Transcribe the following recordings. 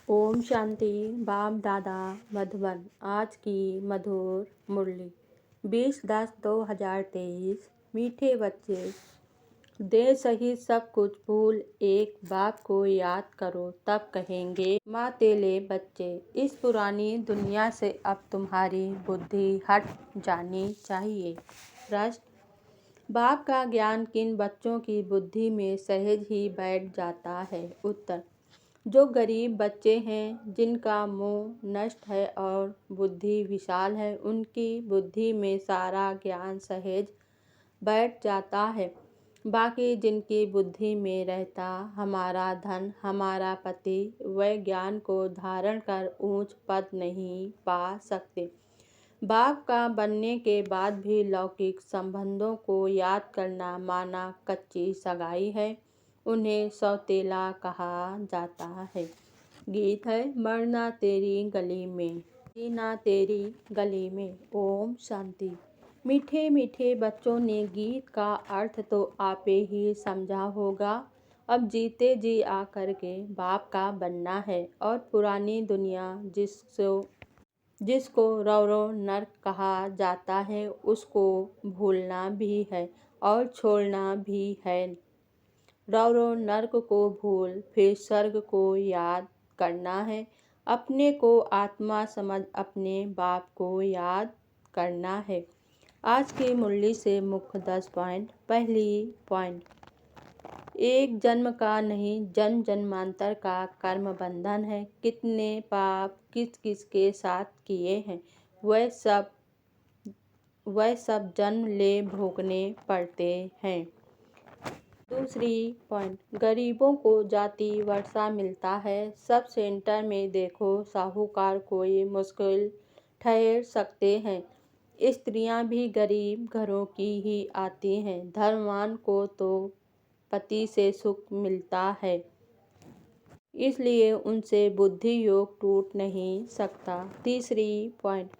ओम शांति। बाप दादा मधुबन। आज की मधुर मुरली 20/10/2023। मीठे बच्चे, देह सहित सब कुछ भूल एक बाप को याद करो, तब कहेंगे माँ तेले बच्चे। इस पुरानी दुनिया से अब तुम्हारी बुद्धि हट जानी चाहिए। प्रश्न: बाप का ज्ञान किन बच्चों की बुद्धि में सहज ही बैठ जाता है? उत्तर: जो गरीब बच्चे हैं, जिनका मुंह नष्ट है और बुद्धि विशाल है, उनकी बुद्धि में सारा ज्ञान सहज बैठ जाता है। बाकी जिनकी बुद्धि में रहता हमारा धन, हमारा पति, वह ज्ञान को धारण कर ऊंच पद नहीं पा सकते। बाप का बनने के बाद भी लौकिक संबंधों को याद करना माना कच्ची सगाई है। उन्हें सौतेला कहा जाता है। गीत है: मरना तेरी गली में, जीना तेरी गली में। ओम शांति। मीठे मीठे बच्चों ने गीत का अर्थ तो आपे ही समझा होगा। अब जीते जी आकर के बाप का बनना है और पुरानी दुनिया जिसको रौरव नर्क कहा जाता है, उसको भूलना भी है और छोड़ना भी है। रौरव नर्क को भूल फिर स्वर्ग को याद करना है। अपने को आत्मा समझ अपने बाप को याद करना है। आज की मुरली से मुख्य 10 पॉइंट। पहली पॉइंट: एक जन्म का नहीं, जन्म जन्मांतर का कर्म बंधन है। कितने पाप किस किस के साथ किए हैं, वह सब जन्म ले भोगने पड़ते हैं। दूसरी पॉइंट: गरीबों को जाति वर्षा मिलता है। सब सेंटर में देखो, साहूकार कोई मुश्किल ठहर सकते हैं। स्त्रियां भी गरीब घरों की ही आती हैं। धर्मवान को तो पति से सुख मिलता है, इसलिए उनसे बुद्धि योग टूट नहीं सकता। तीसरी पॉइंट: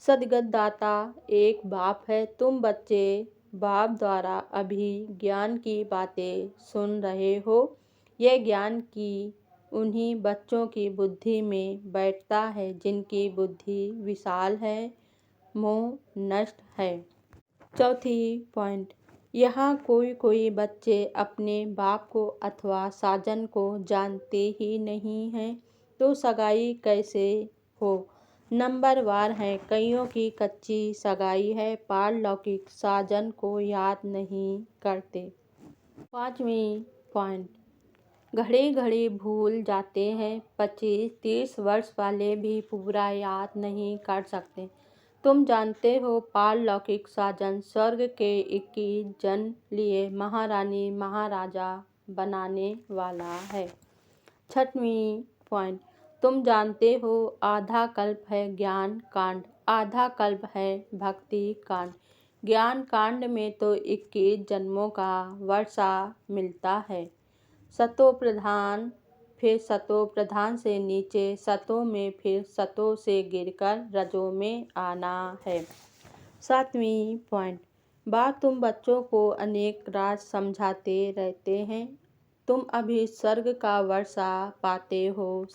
सद्गत दाता एक बाप है। तुम बच्चे बाप द्वारा अभी ज्ञान की बातें सुन रहे हो। यह ज्ञान की उन्हीं बच्चों की बुद्धि में बैठता है जिनकी बुद्धि विशाल है, मोह नष्ट है। चौथी पॉइंट: यहाँ कोई बच्चे अपने बाप को अथवा साजन को जानते ही नहीं हैं, तो सगाई कैसे हो? नंबर वार है। कईयों की कच्ची सगाई है, पारलौकिक साजन को याद नहीं करते। पांचवी पॉइंट: घड़ी घड़ी भूल जाते हैं। 25-30 वर्ष वाले भी पूरा याद नहीं कर सकते। तुम जानते हो, पारलौकिक साजन स्वर्ग के 21 जन्म लिए महारानी महाराजा बनाने वाला है। छठवीं पॉइंट: तुम जानते हो, आधा कल्प है ज्ञान कांड, आधा कल्प है भक्ति कांड। ज्ञान कांड में तो 21 जन्मों का वर्षा मिलता है। सतो प्रधान, फिर सतो प्रधान से नीचे सतों में, फिर सतों से गिरकर रजों में आना है। सातवीं पॉइंट: बाप तुम बच्चों को अनेक राज समझाते रहते हैं। तुम अभी स्वर्ग का वर्षा पाते हो।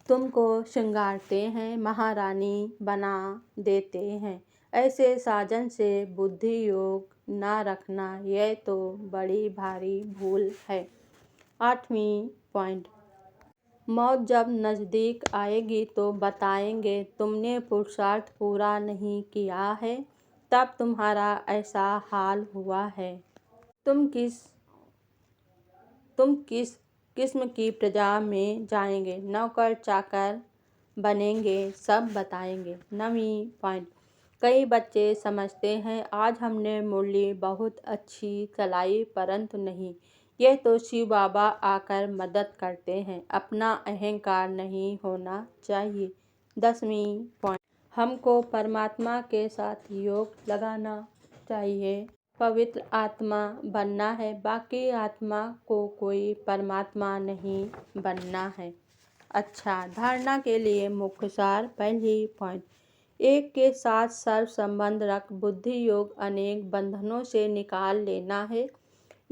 तुमको श्रृंगारते हैं, महारानी बना देते हैं। ऐसे साजन से बुद्धि योग न रखना, यह तो बड़ी भारी भूल है। आठवीं पॉइंट: मौत जब नज़दीक आएगी तो बताएंगे तुमने पुरुषार्थ पूरा नहीं किया है, तब तुम्हारा ऐसा हाल हुआ है। तुम किस किस्म की प्रजा में जाएंगे, नौकर चाकर बनेंगे, सब बताएंगे। 9वीं पॉइंट: कई बच्चे समझते हैं आज हमने मुरली बहुत अच्छी चलाई, परंतु नहीं, यह तो शिव बाबा आकर मदद करते हैं, अपना अहंकार नहीं होना चाहिए। 10वीं पॉइंट: हमको परमात्मा के साथ योग लगाना चाहिए, पवित्र आत्मा बनना है, बाकी आत्मा को कोई परमात्मा नहीं बनना है। अच्छा, धारणा के लिए मुख्य सार। पहली पॉइंट: एक के साथ सर्व संबंध रख बुद्धि योग अनेक बंधनों से निकाल लेना है।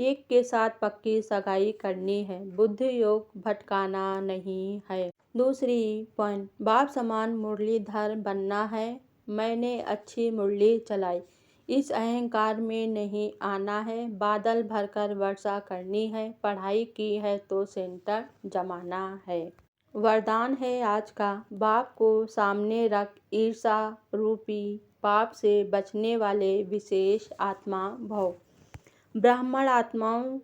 एक के साथ पक्की सगाई करनी है, बुद्धि योग भटकाना नहीं है। दूसरी पॉइंट, बाप समान मुरलीधर बनना है, मैंने अच्छी मुरली चलाई, इस अहंकार में नहीं आना है, बादल भरकर वर्षा करनी है, पढ़ाई की है तो सेंटर जमाना है। वरदान है आज का, बाप को सामने रख ईर्षा रूपी पाप से बचने वाले विशेष आत्मा भव। ब्राह्मण आत्माओं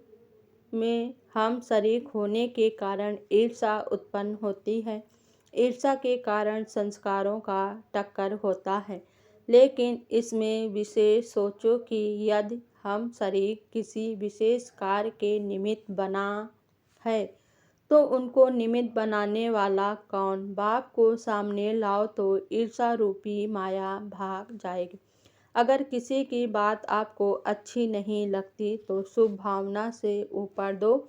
में हम शरीक होने के कारण ईर्षा उत्पन्न होती है। ईर्षा के कारण संस्कारों का टक्कर होता है, लेकिन इसमें विशेष सोचो कि यदि हम शरीक किसी विशेष कार्य के निमित्त बना है तो उनको निमित्त बनाने वाला कौन? बाप को सामने लाओ तो ईर्षा रूपी माया भाग जाएगी। अगर किसी की बात आपको अच्छी नहीं लगती तो शुभ भावना से ऊपर दो,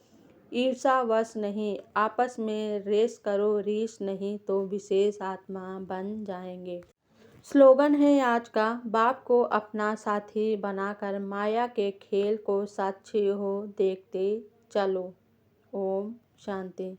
ईर्षावश नहीं, आपस में रेस करो, रीस नहीं तो विशेष आत्मा बन जाएंगे। स्लोगन है आज का, बाप को अपना साथी बनाकर माया के खेल को साक्षी हो देखते चलो। ओम शांति।